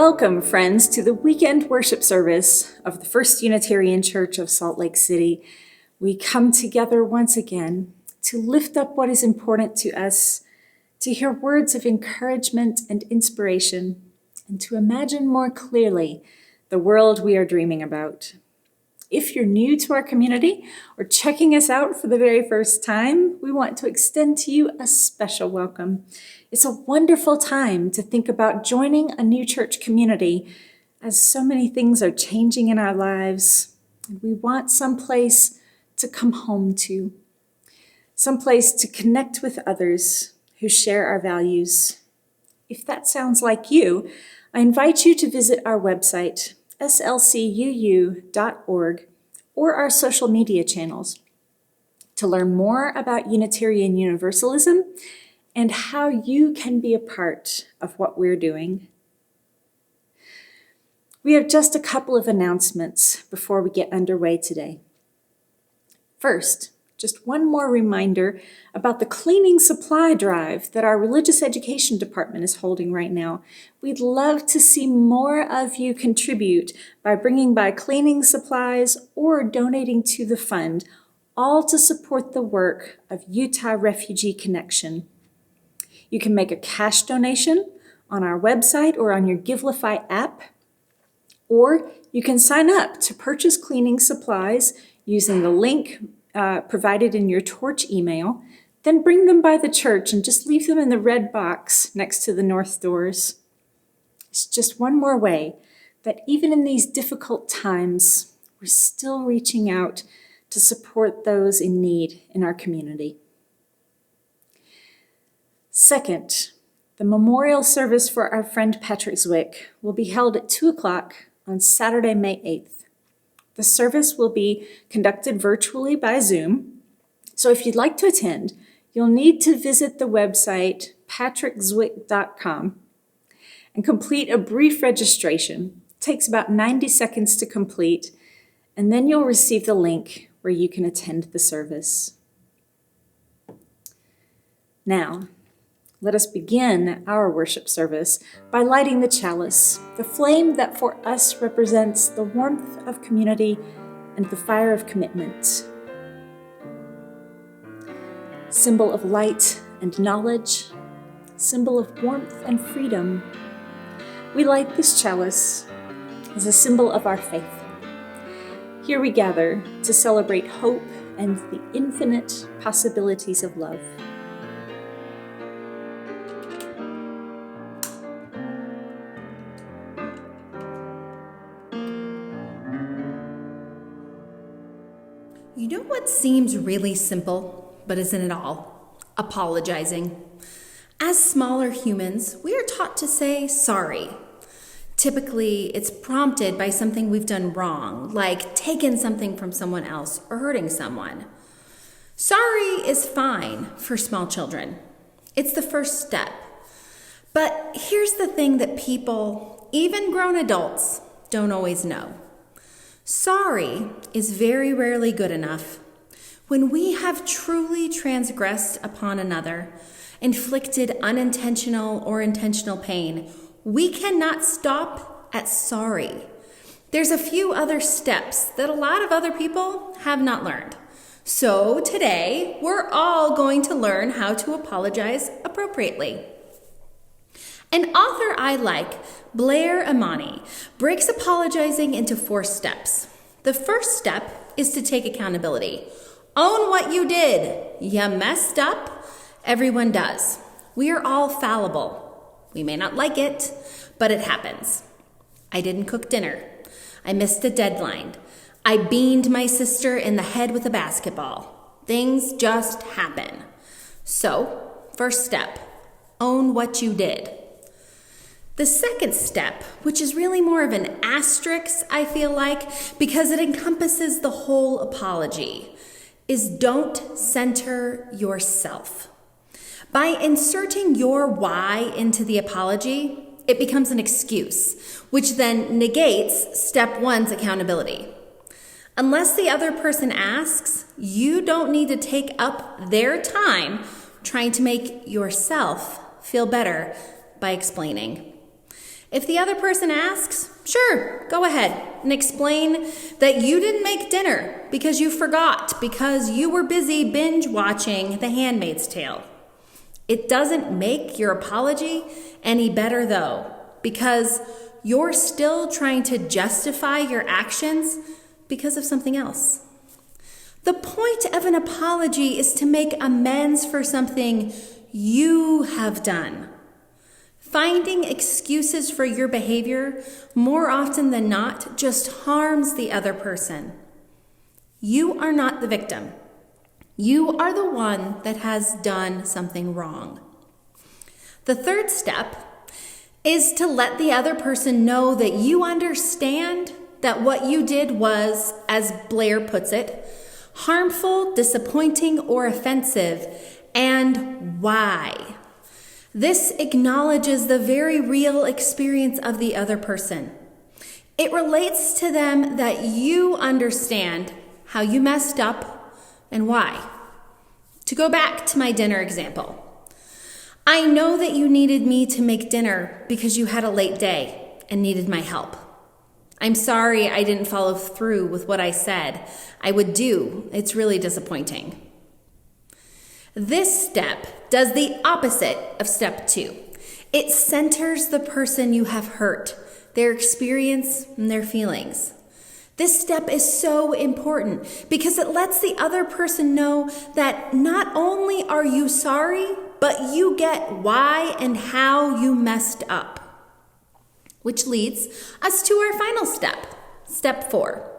Welcome, friends, to the weekend worship service of the First Unitarian Church of Salt Lake City. We come together once again to lift up what is important to us, to hear words of encouragement and inspiration, and to imagine more clearly the world we are dreaming about. If you're new to our community or checking us out for the very first time, we want to extend to you a special welcome. It's a wonderful time to think about joining a new church community, as so many things are changing in our lives, and we want some place to come home to, some place to connect with others who share our values. If that sounds like you, I invite you to visit our website, slcuu.org, or our social media channels to learn more about Unitarian Universalism and how you can be a part of what we're doing. We have just a couple of announcements before we get underway today. First, just one more reminder about the cleaning supply drive that our religious education department is holding right now. We'd love to see more of you contribute by bringing by cleaning supplies or donating to the fund, all to support the work of Utah Refugee Connection. You can make a cash donation on our website or on your Givelify app, or you can sign up to purchase cleaning supplies using the link provided in your torch email, then bring them by the church and just leave them in the red box next to the north doors. It's just one more way that even in these difficult times, we're still reaching out to support those in need in our community. Second, the memorial service for our friend Patrick Zwick will be held at 2 o'clock on Saturday, May 8th. The service will be conducted virtually by Zoom, so if you'd like to attend, you'll need to visit the website patrickzwick.com and complete a brief registration. It takes about 90 seconds to complete, and then you'll receive the link where you can attend the service. Now, let us begin our worship service by lighting the chalice, the flame that for us represents the warmth of community and the fire of commitment. Symbol of light and knowledge, symbol of warmth and freedom. We light this chalice as a symbol of our faith. Here we gather to celebrate hope and the infinite possibilities of love. You know what seems really simple, but isn't at all? Apologizing. As smaller humans, we are taught to say sorry. Typically, it's prompted by something we've done wrong, like taken something from someone else or hurting someone. Sorry is fine for small children. It's the first step. But here's the thing that people, even grown adults, don't always know. Sorry is very rarely good enough. When we have truly transgressed upon another, inflicted unintentional or intentional pain, we cannot stop at sorry. There's a few other steps that a lot of other people have not learned. So today, we're all going to learn how to apologize appropriately. An author I like, Blair Imani, breaks apologizing into 4 steps. The first step is to take accountability. Own what you did. You messed up. Everyone does. We are all fallible. We may not like it, but it happens. I didn't cook dinner. I missed a deadline. I beamed my sister in the head with a basketball. Things just happen. So, first step, own what you did. The second step, which is really more of an asterisk, I feel like, because it encompasses the whole apology, is don't center yourself. By inserting your why into the apology, it becomes an excuse, which then negates step 1's accountability. Unless the other person asks, you don't need to take up their time trying to make yourself feel better by explaining. If the other person asks, sure, go ahead and explain that you didn't make dinner because you forgot, because you were busy binge watching The Handmaid's Tale. It doesn't make your apology any better though, because you're still trying to justify your actions because of something else. The point of an apology is to make amends for something you have done. Finding excuses for your behavior more often than not just harms the other person. You are not the victim. You are the one that has done something wrong. The third step is to let the other person know that you understand that what you did was, as Blair puts it, harmful, disappointing, or offensive, and why. This acknowledges the very real experience of the other person. It relates to them that you understand how you messed up and why. To go back to my dinner example, I know that you needed me to make dinner because you had a late day and needed my help. I'm sorry I didn't follow through with what I said I would do. It's really disappointing. This step does the opposite of step 2. It centers the person you have hurt, their experience, and their feelings. This step is so important because it lets the other person know that not only are you sorry, but you get why and how you messed up. Which leads us to our final step, step 4.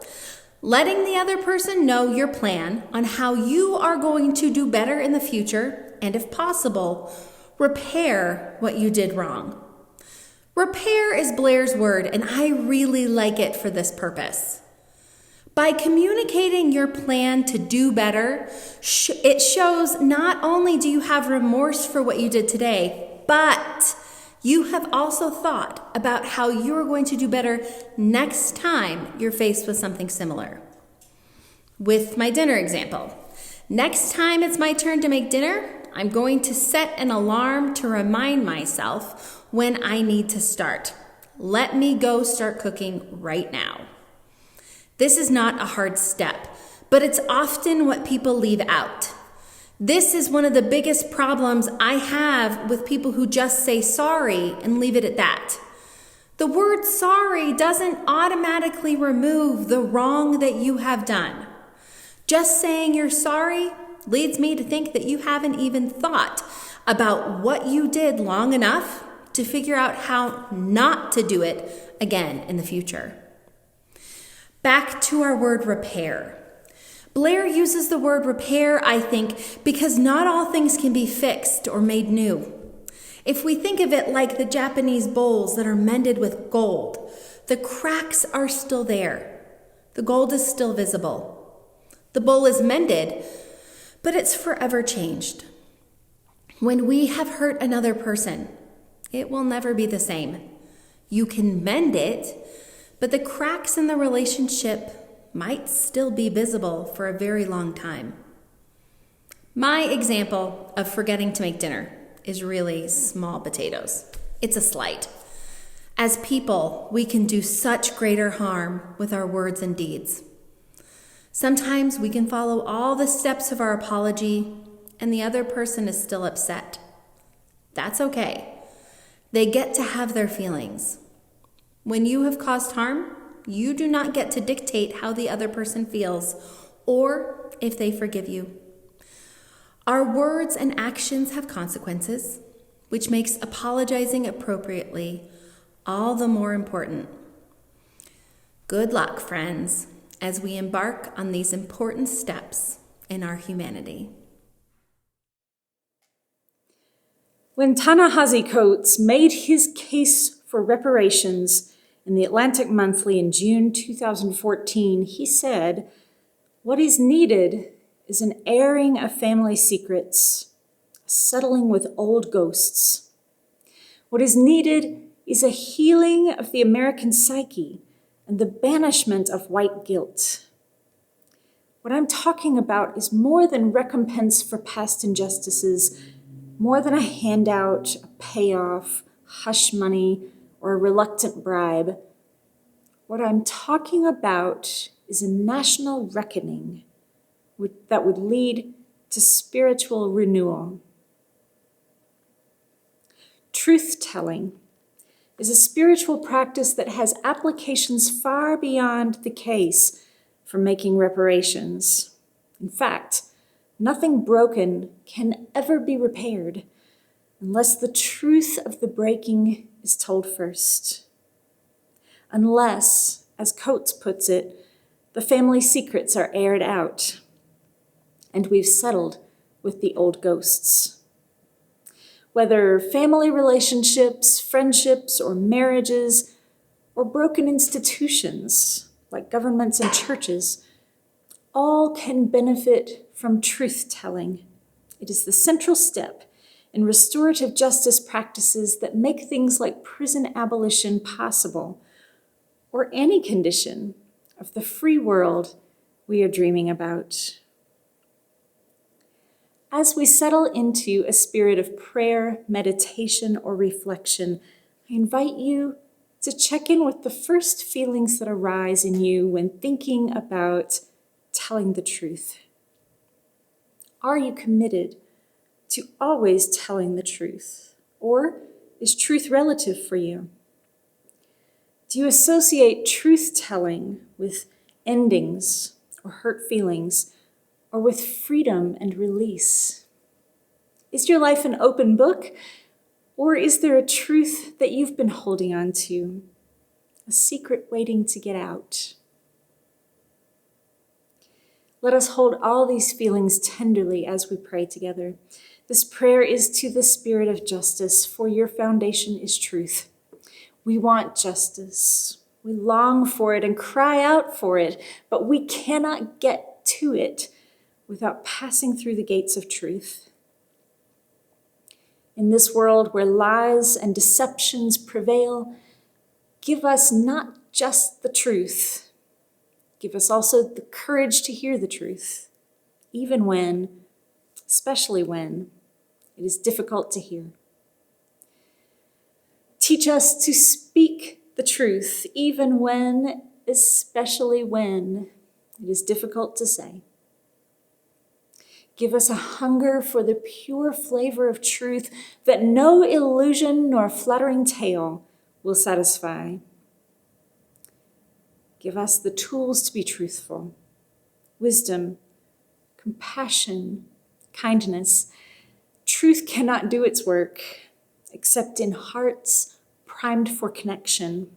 Letting the other person know your plan on how you are going to do better in the future, and if possible, repair what you did wrong. Repair is Blair's word, and I really like it for this purpose. By communicating your plan to do better, it shows not only do you have remorse for what you did today, but you have also thought about how you are going to do better next time you're faced with something similar. With my dinner example, next time it's my turn to make dinner, I'm going to set an alarm to remind myself when I need to start. Let me go start cooking right now. This is not a hard step, but it's often what people leave out. This is one of the biggest problems I have with people who just say sorry and leave it at that. The word sorry doesn't automatically remove the wrong that you have done. Just saying you're sorry leads me to think that you haven't even thought about what you did long enough to figure out how not to do it again in the future. Back to our word repair. Blair uses the word repair, I think, because not all things can be fixed or made new. If we think of it like the Japanese bowls that are mended with gold, the cracks are still there. The gold is still visible. The bowl is mended, but it's forever changed. When we have hurt another person, it will never be the same. You can mend it, but the cracks in the relationship might still be visible for a very long time. My example of forgetting to make dinner is really small potatoes. It's a slight. As people, we can do such greater harm with our words and deeds. Sometimes we can follow all the steps of our apology and the other person is still upset. That's okay. They get to have their feelings. When you have caused harm, you do not get to dictate how the other person feels or if they forgive you. Our words and actions have consequences, which makes apologizing appropriately all the more important. Good luck, friends, as we embark on these important steps in our humanity. When Ta-Nehisi Coates made his case for reparations in the Atlantic Monthly in June 2014, he said, "What is needed is an airing of family secrets, a settling with old ghosts. What is needed is a healing of the American psyche and the banishment of white guilt. What I'm talking about is more than recompense for past injustices, more than a handout, a payoff, hush money, or a reluctant bribe. What I'm talking about is a national reckoning that would lead to spiritual renewal. Truth-telling is a spiritual practice that has applications far beyond the case for making reparations. In fact, nothing broken can ever be repaired unless the truth of the breaking is told first. Unless, as Coates puts it, the family secrets are aired out and we've settled with the old ghosts. Whether family relationships, friendships, or marriages, or broken institutions like governments and churches, all can benefit from truth-telling. It is the central step in restorative justice practices that make things like prison abolition possible, or any condition of the free world we are dreaming about. As we settle into a spirit of prayer, meditation, or reflection, I invite you to check in with the first feelings that arise in you when thinking about telling the truth. Are you committed to always telling the truth? Or is truth relative for you? Do you associate truth-telling with endings or hurt feelings, or with freedom and release? Is your life an open book, or is there a truth that you've been holding on to, a secret waiting to get out? Let us hold all these feelings tenderly as we pray together. This prayer is to the Spirit of justice, for your foundation is truth. We want justice. We long for it and cry out for it, but we cannot get to it without passing through the gates of truth. In this world where lies and deceptions prevail, give us not just the truth, give us also the courage to hear the truth, even when, especially when, it is difficult to hear. Teach us to speak the truth, even when, especially when, it is difficult to say. Give us a hunger for the pure flavor of truth that no illusion nor flattering tale will satisfy. Give us the tools to be truthful, wisdom, compassion, kindness. Truth cannot do its work except in hearts primed for connection.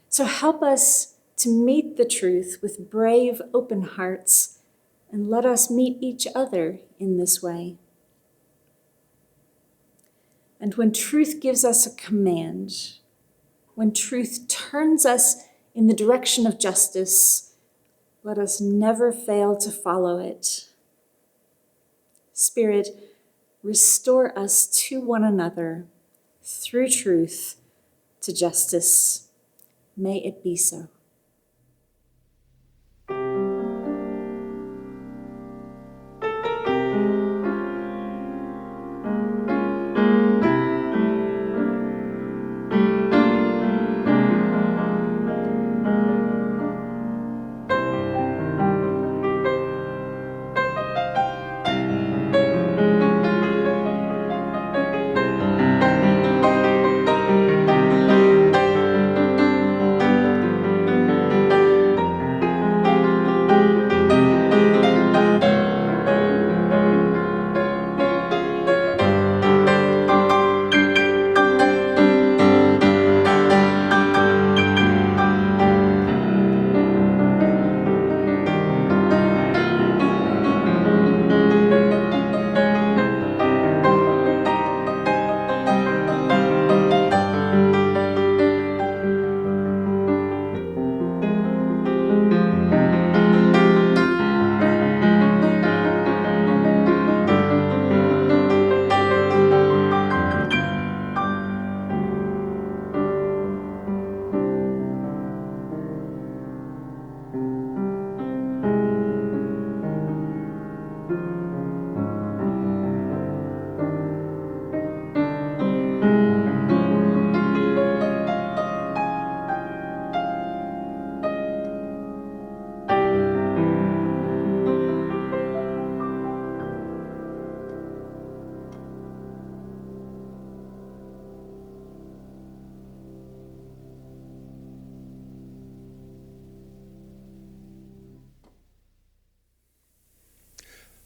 So help us to meet the truth with brave, open hearts, and let us meet each other in this way. And when truth gives us a command, when truth turns us in the direction of justice, let us never fail to follow it. Spirit, restore us to one another through truth to justice. May it be so.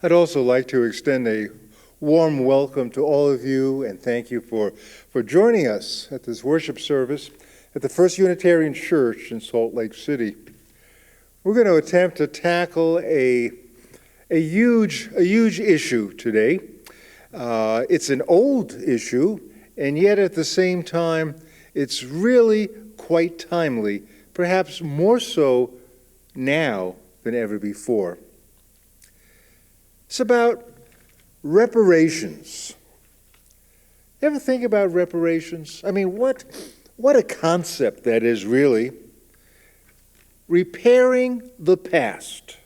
I'd also like to extend a warm welcome to all of you and thank you for joining us at this worship service at the First Unitarian Church in Salt Lake City. We're going to attempt to tackle a huge issue today. It's an old issue, and yet at the same time, it's really quite timely, perhaps more so now than ever before. It's about reparations. You ever think about reparations? I mean, what a concept that is, really. Repairing the past.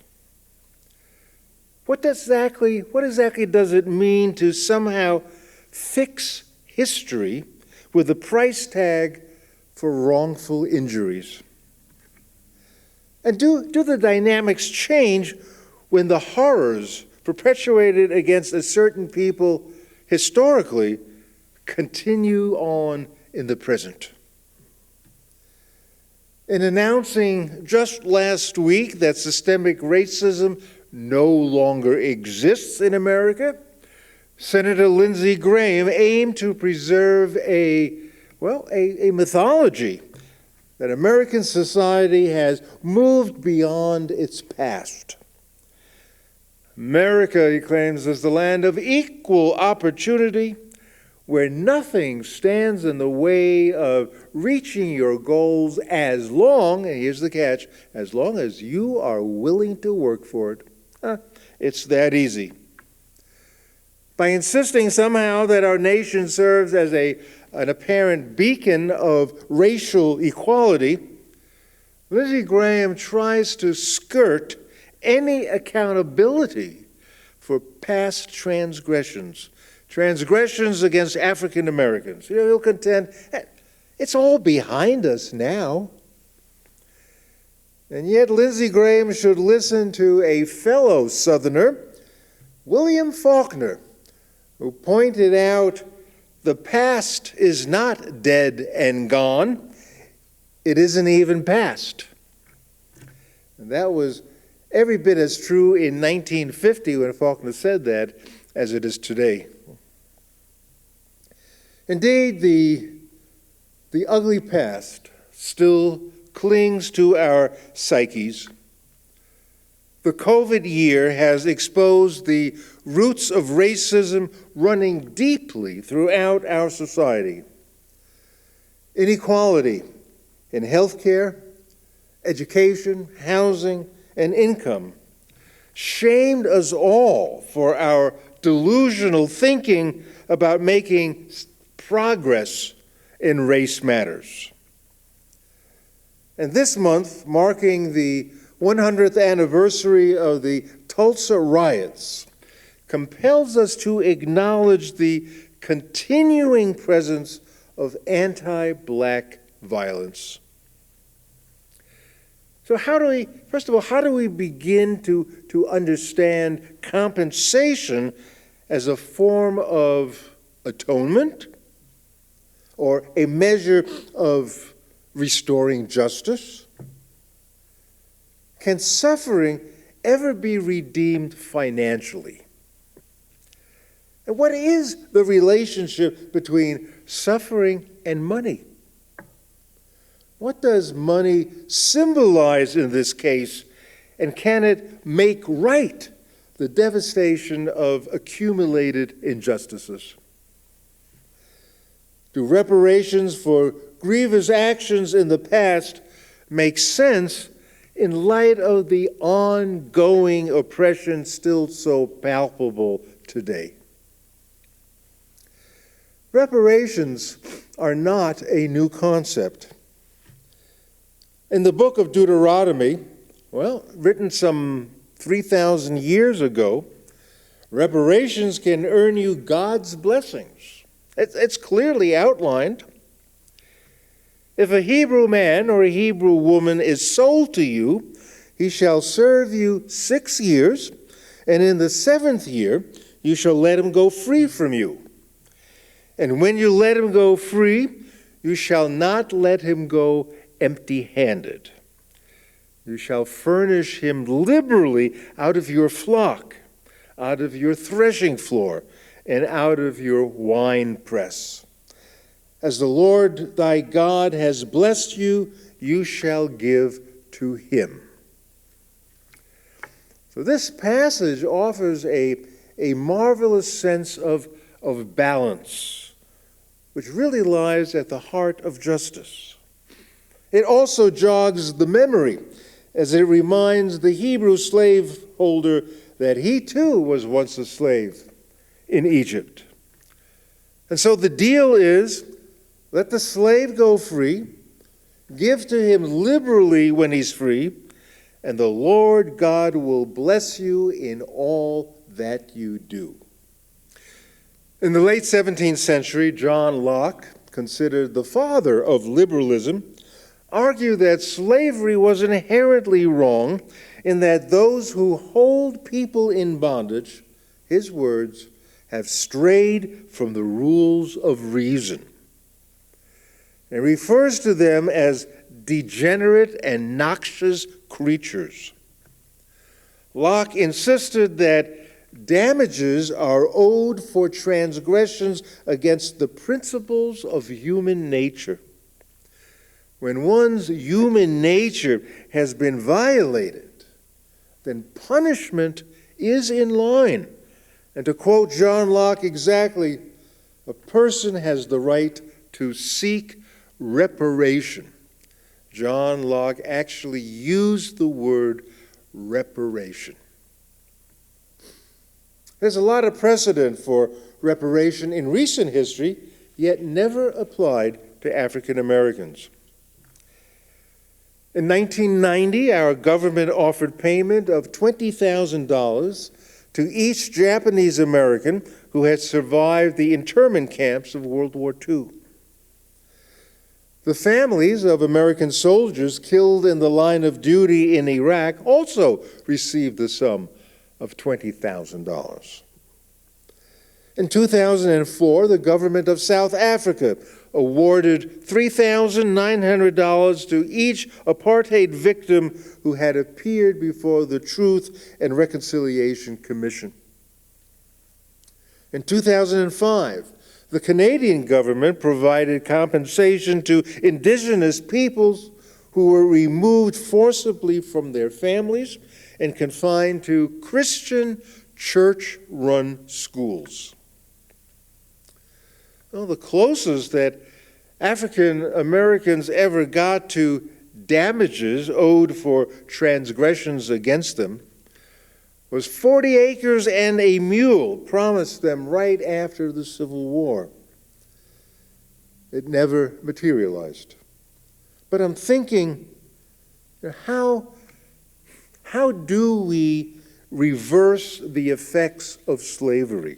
What exactly does it mean to somehow fix history with a price tag for wrongful injuries? And do the dynamics change when the horrors perpetuated against a certain people historically continue on in the present? In announcing just last week that systemic racism no longer exists in America, Senator Lindsey Graham aimed to preserve a mythology that American society has moved beyond its past. America, he claims, is the land of equal opportunity, where nothing stands in the way of reaching your goals as long, and here's the catch, as long as you are willing to work for it. It's that easy. By insisting somehow that our nation serves as an apparent beacon of racial equality, Lindsey Graham tries to skirt any accountability for past transgressions against African Americans. He'll contend, it's all behind us now. And yet Lindsey Graham should listen to a fellow Southerner, William Faulkner, who pointed out the past is not dead and gone. It isn't even past. And that was every bit as true in 1950 when Faulkner said that as it is today. Indeed, the ugly past still clings to our psyches. The COVID year has exposed the roots of racism running deeply throughout our society. Inequality in healthcare, education, housing, and income shamed us all for our delusional thinking about making progress in race matters. And this month, marking the 100th anniversary of the Tulsa riots, compels us to acknowledge the continuing presence of anti-Black violence. So how do we begin to understand compensation as a form of atonement or a measure of restoring justice? Can suffering ever be redeemed financially? And what is the relationship between suffering and money? What does money symbolize in this case, and can it make right the devastation of accumulated injustices? Do reparations for grievous actions in the past make sense in light of the ongoing oppression still so palpable today? Reparations are not a new concept. In the book of Deuteronomy, written some 3,000 years ago, reparations can earn you God's blessings. It's clearly outlined. If a Hebrew man or a Hebrew woman is sold to you, he shall serve you 6 years, and in the 7th year you shall let him go free from you. And when you let him go free, you shall not let him go empty-handed. You shall furnish him liberally out of your flock, out of your threshing floor and out of your winepress. As the Lord thy God has blessed you, you shall give to him. So this passage offers a marvelous sense of balance, which really lies at the heart of justice. It also jogs the memory as it reminds the Hebrew slaveholder that he too was once a slave in Egypt. And so the deal is, let the slave go free, give to him liberally when he's free, and the Lord God will bless you in all that you do. In the late 17th century, John Locke, considered the father of liberalism, argued that slavery was inherently wrong in that those who hold people in bondage, his words, have strayed from the rules of reason. It refers to them as degenerate and noxious creatures. Locke insisted that damages are owed for transgressions against the principles of human nature. When one's human nature has been violated, then punishment is in line. And to quote John Locke exactly, a person has the right to seek reparation. John Locke actually used the word reparation. There's a lot of precedent for reparation in recent history, yet never applied to African Americans. In 1990, our government offered payment of $20,000 to each Japanese American who had survived the internment camps of World War II. The families of American soldiers killed in the line of duty in Iraq also received the sum of $20,000. In 2004, the government of South Africa awarded $3,900 to each apartheid victim who had appeared before the Truth and Reconciliation Commission. In 2005, the Canadian government provided compensation to Indigenous peoples who were removed forcibly from their families and confined to Christian church-run schools. Well, the closest that African Americans ever got to damages owed for transgressions against them was 40 acres and a mule promised them right after the Civil War. It never materialized. But I'm thinking, how do we reverse the effects of slavery?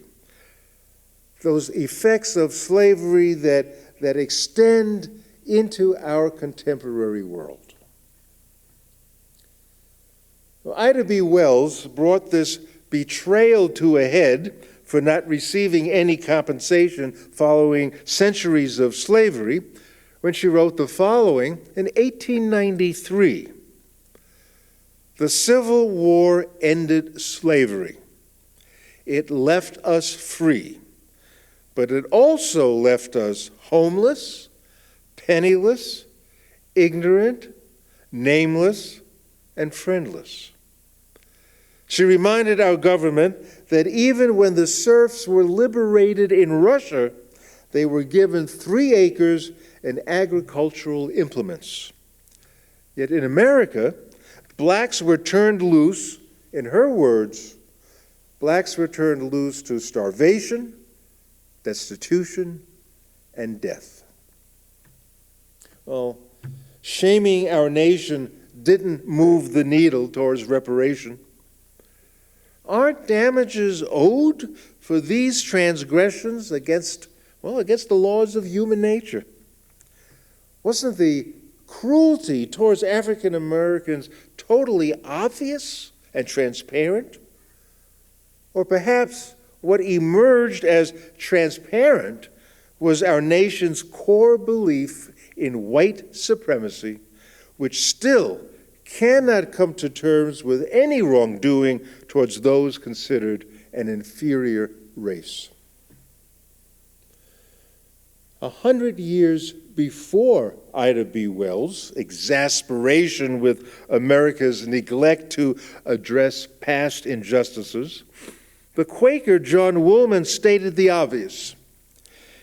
Those effects of slavery that extend into our contemporary world. Well, Ida B. Wells brought this betrayal to a head for not receiving any compensation following centuries of slavery when she wrote the following in 1893. The Civil War ended slavery. It left us free, but it also left us homeless, penniless, ignorant, nameless, and friendless. She reminded our government that even when the serfs were liberated in Russia, they were given 3 acres and agricultural implements. Yet in America, blacks were turned loose, in her words, blacks were turned loose to starvation, destitution, and death. Well, shaming our nation didn't move the needle towards reparation. Aren't damages owed for these transgressions against the laws of human nature? Wasn't the cruelty towards African Americans totally obvious and transparent? Or perhaps what emerged as transparent was our nation's core belief in white supremacy, which still cannot come to terms with any wrongdoing towards those considered an inferior race. 100 years before Ida B. Wells' exasperation with America's neglect to address past injustices, the Quaker John Woolman stated the obvious.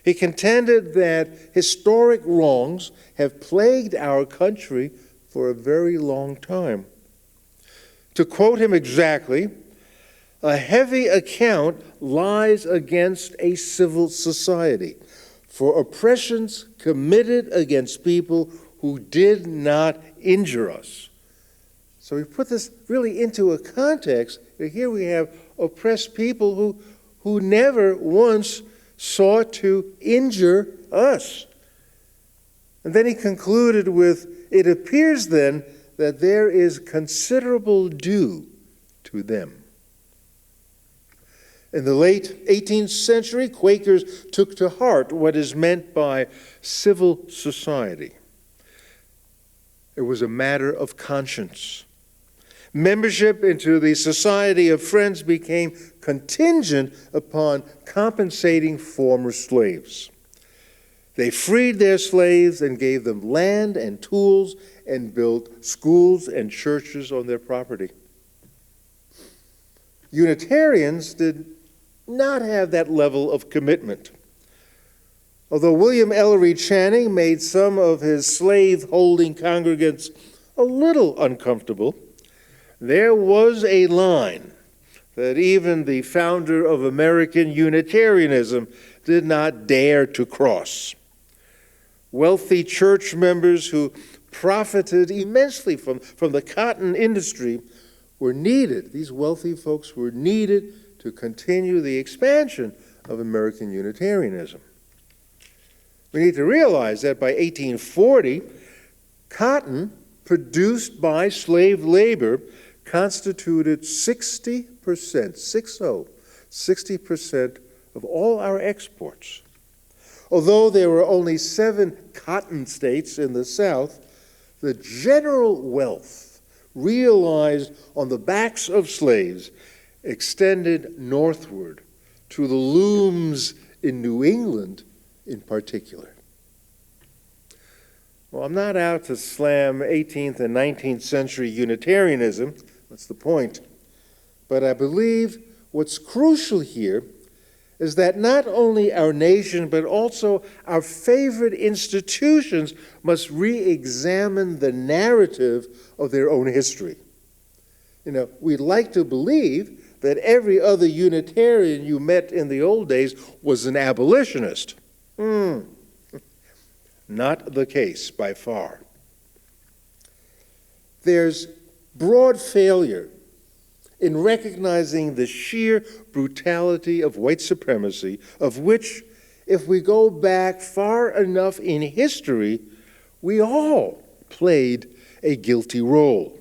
He contended that historic wrongs have plagued our country for a very long time. To quote him exactly, "A heavy account lies against a civil society for oppressions committed against people who did not injure us." So we put this really into a context. Here we have oppressed people who never once sought to injure us. And then he concluded with, "It appears then that there is considerable due to them." In the late 18th century, Quakers took to heart what is meant by civil society. It was a matter of conscience. Membership into the Society of Friends became contingent upon compensating former slaves. They freed their slaves and gave them land and tools and built schools and churches on their property. Unitarians did not have that level of commitment. Although William Ellery Channing made some of his slave-holding congregants a little uncomfortable, there was a line that even the founder of American Unitarianism did not dare to cross. Wealthy church members who profited immensely from the cotton industry were needed. These wealthy folks were needed to continue the expansion of American Unitarianism. We need to realize that by 1840, cotton produced by slave labor constituted 60% of all our exports. Although there were only 7 cotton states in the South, the general wealth realized on the backs of slaves extended northward to the looms in New England in particular. Well, I'm not out to slam 18th and 19th century Unitarianism. That's the point. But I believe what's crucial here is that not only our nation, but also our favorite institutions must re-examine the narrative of their own history. We'd like to believe that every other Unitarian you met in the old days was an abolitionist. Not the case by far. There's broad failure in recognizing the sheer brutality of white supremacy, of which, if we go back far enough in history, we all played a guilty role.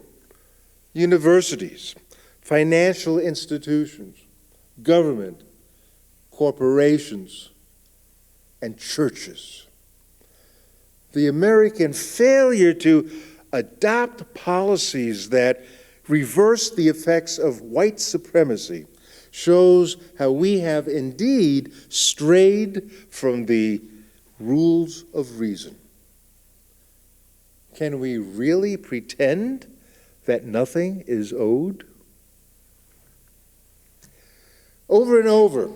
Universities, financial institutions, government, corporations, and churches. The American failure to adopt policies that reverse the effects of white supremacy shows how we have indeed strayed from the rules of reason. Can we really pretend that nothing is owed? Over and over,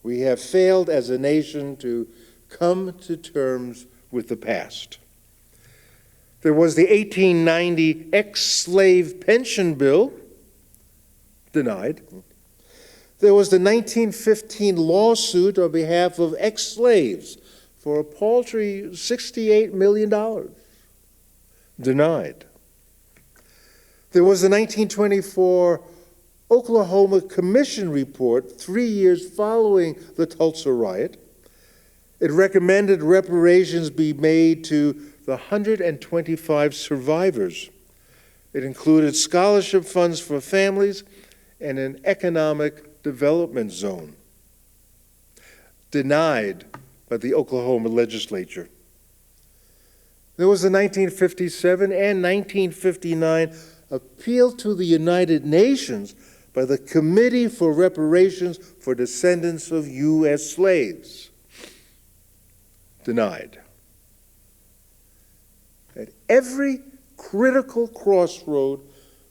we have failed as a nation to come to terms with the past. There was the 1890 ex-slave pension bill, denied. There was the 1915 lawsuit on behalf of ex-slaves for a paltry $68 million, denied. There was the 1924 Oklahoma Commission report 3 years following the Tulsa riot. It recommended reparations be made to the 125 survivors. It included scholarship funds for families and an economic development zone. Denied by the Oklahoma legislature. There was the 1957 and 1959 appeal to the United Nations by the Committee for Reparations for Descendants of U.S. Slaves. Denied. At every critical crossroad,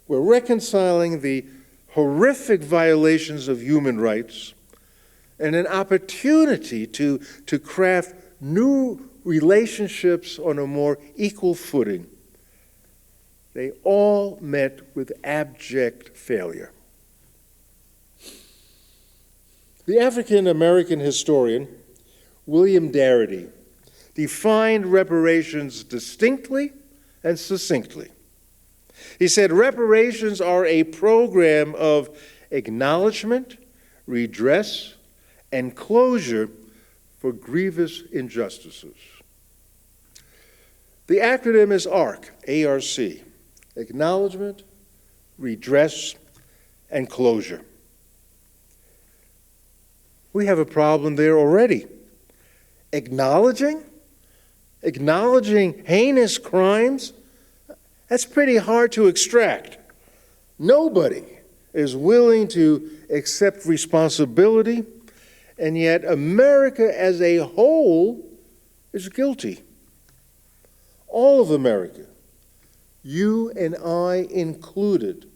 we're reconciling the horrific violations of human rights and an opportunity to craft new relationships on a more equal footing. They all met with abject failure. The African-American historian William Darity defined reparations distinctly and succinctly. He said, reparations are a program of acknowledgement, redress, and closure for grievous injustices. The acronym is ARC, A-R-C, acknowledgement, redress, and closure. We have a problem there already. Acknowledging heinous crimes, that's pretty hard to extract. Nobody is willing to accept responsibility, and yet America as a whole is guilty. All of America, you and I included,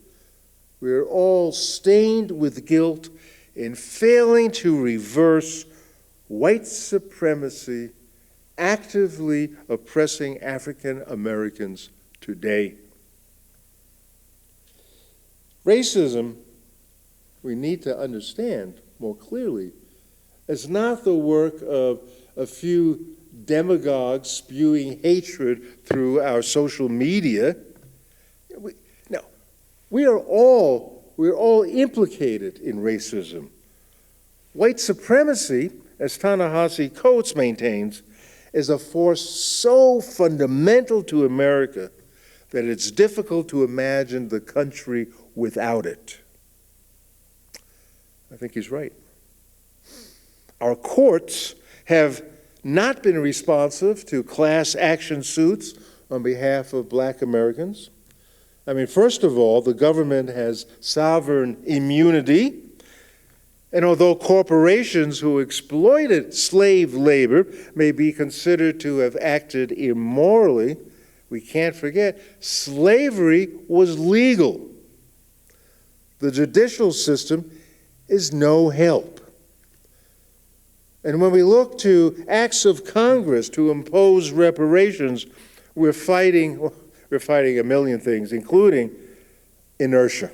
we're all stained with guilt in failing to reverse white supremacy actively oppressing African Americans today. Racism, we need to understand more clearly, is not the work of a few demagogues spewing hatred through our social media. We're all implicated in racism. White supremacy, as Ta-Nehisi Coates maintains, is a force so fundamental to America that it's difficult to imagine the country without it. I think he's right. Our courts have not been responsive to class action suits on behalf of Black Americans. I mean, first of all, the government has sovereign immunity. And although corporations who exploited slave labor may be considered to have acted immorally, we can't forget, slavery was legal. The judicial system is no help. And when we look to acts of Congress to impose reparations, we're fighting a million things, including inertia.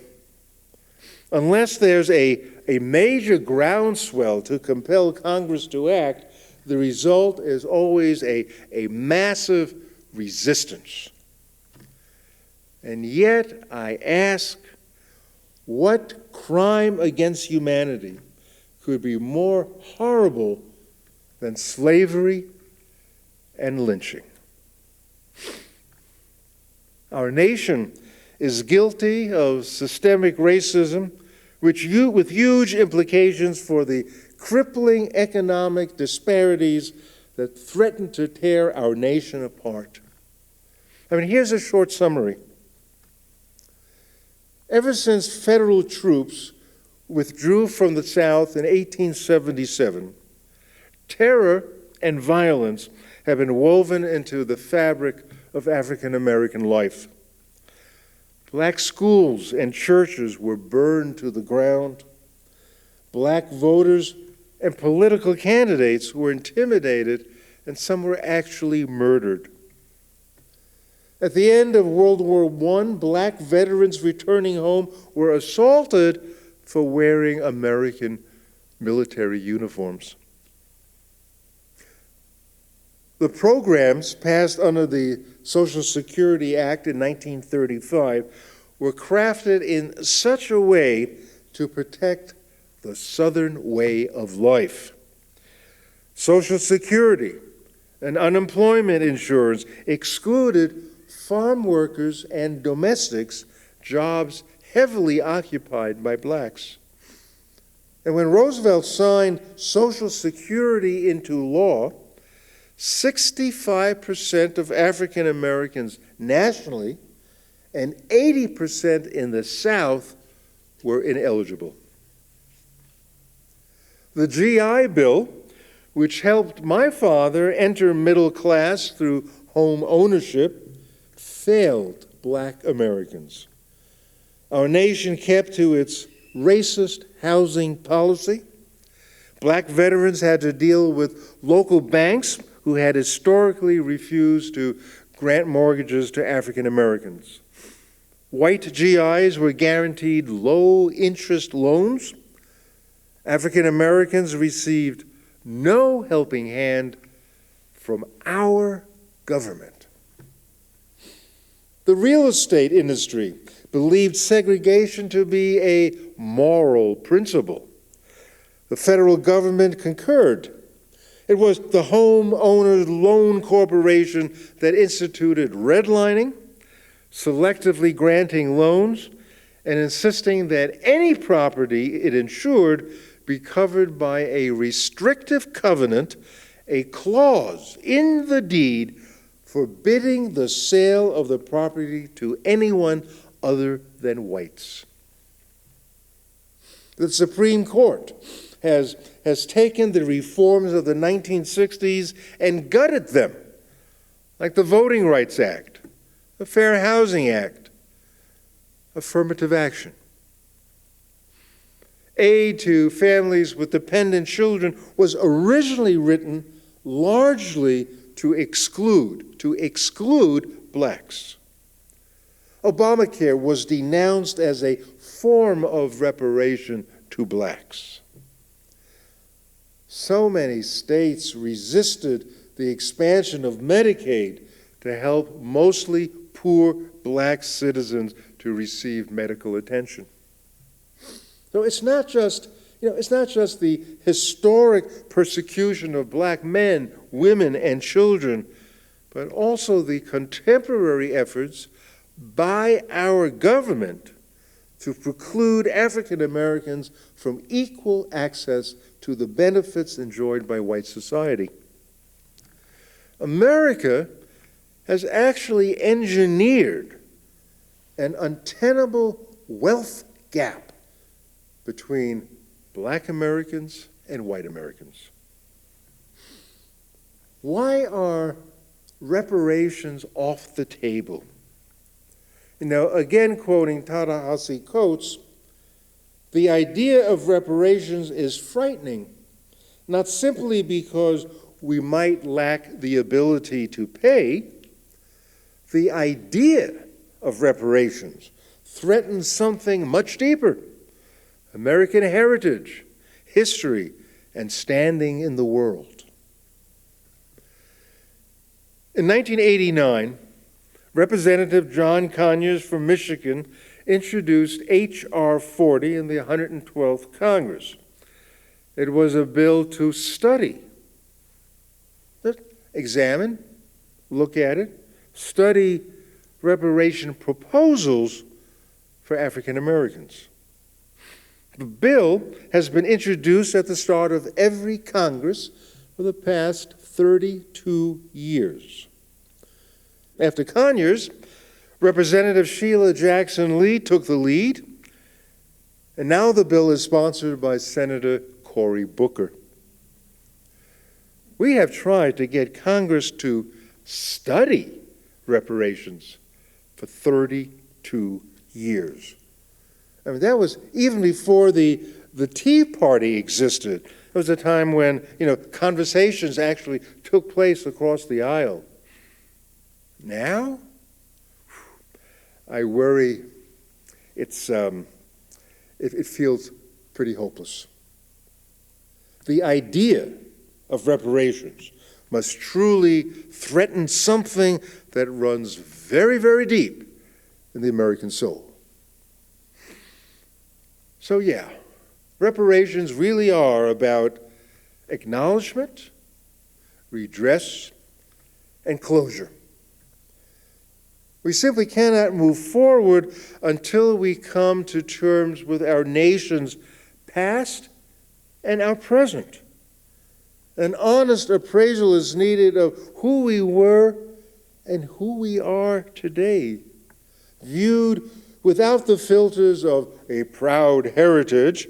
Unless there's a major groundswell to compel Congress to act, the result is always a massive resistance. And yet, I ask, what crime against humanity could be more horrible than slavery and lynching? Our nation is guilty of systemic racism, with huge implications for the crippling economic disparities that threaten to tear our nation apart. I mean, here's a short summary. Ever since federal troops withdrew from the South in 1877, terror and violence have been woven into the fabric of African American life. Black schools and churches were burned to the ground. Black voters and political candidates were intimidated, and some were actually murdered. At the end of World War I, Black veterans returning home were assaulted for wearing American military uniforms. The programs passed under the Social Security Act in 1935 were crafted in such a way to protect the Southern way of life. Social Security and unemployment insurance excluded farm workers and domestics, jobs heavily occupied by blacks. And when Roosevelt signed Social Security into law, 65% of African Americans nationally and 80% in the South were ineligible. The GI Bill, which helped my father enter middle class through home ownership, failed Black Americans. Our nation kept to its racist housing policy. Black veterans had to deal with local banks who had historically refused to grant mortgages to African Americans. White GIs were guaranteed low-interest loans. African Americans received no helping hand from our government. The real estate industry believed segregation to be a moral principle. The federal government concurred. It was the Homeowners Loan Corporation that instituted redlining, selectively granting loans, and insisting that any property it insured be covered by a restrictive covenant, a clause in the deed forbidding the sale of the property to anyone other than whites. The Supreme Court has taken the reforms of the 1960s and gutted them, like the Voting Rights Act, the Fair Housing Act, affirmative action. Aid to families with dependent children was originally written largely to exclude blacks. Obamacare was denounced as a form of reparation to blacks. So many states resisted the expansion of Medicaid to help mostly poor black citizens to receive medical attention. So it's not just the historic persecution of black men, women, and children, but also the contemporary efforts by our government to preclude African Americans from equal access to the benefits enjoyed by white society. America has actually engineered an untenable wealth gap between black Americans and white Americans. Why are reparations off the table? Now, again quoting Ta-Nehisi quotes, the idea of reparations is frightening, not simply because we might lack the ability to pay. The idea of reparations threatens something much deeper: American heritage, history, and standing in the world. In 1989, Representative John Conyers from Michigan introduced H.R. 40 in the 112th Congress. It was a bill to study, examine, look at it, study reparation proposals for African Americans. The bill has been introduced at the start of every Congress for the past 32 years. After Conyers, Representative Sheila Jackson Lee took the lead, and now the bill is sponsored by Senator Cory Booker. We have tried to get Congress to study reparations for 32 years. I mean, that was even before the Tea Party existed. It was a time when, conversations actually took place across the aisle. Now, I worry it feels pretty hopeless. The idea of reparations must truly threaten something that runs very, very deep in the American soul. So yeah, reparations really are about acknowledgement, redress, and closure. We simply cannot move forward until we come to terms with our nation's past and our present. An honest appraisal is needed of who we were and who we are today, viewed without the filters of a proud heritage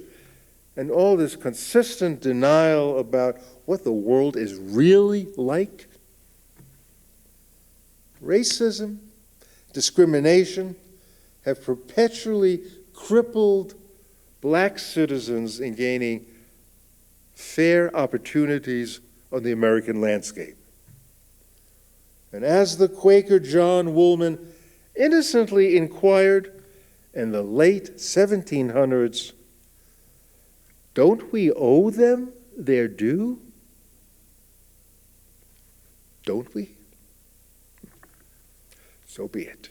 and all this consistent denial about what the world is really like. Racism, discrimination have perpetually crippled black citizens in gaining fair opportunities on the American landscape. And as the Quaker John Woolman innocently inquired in the late 1700s, don't we owe them their due? Don't we? So be it.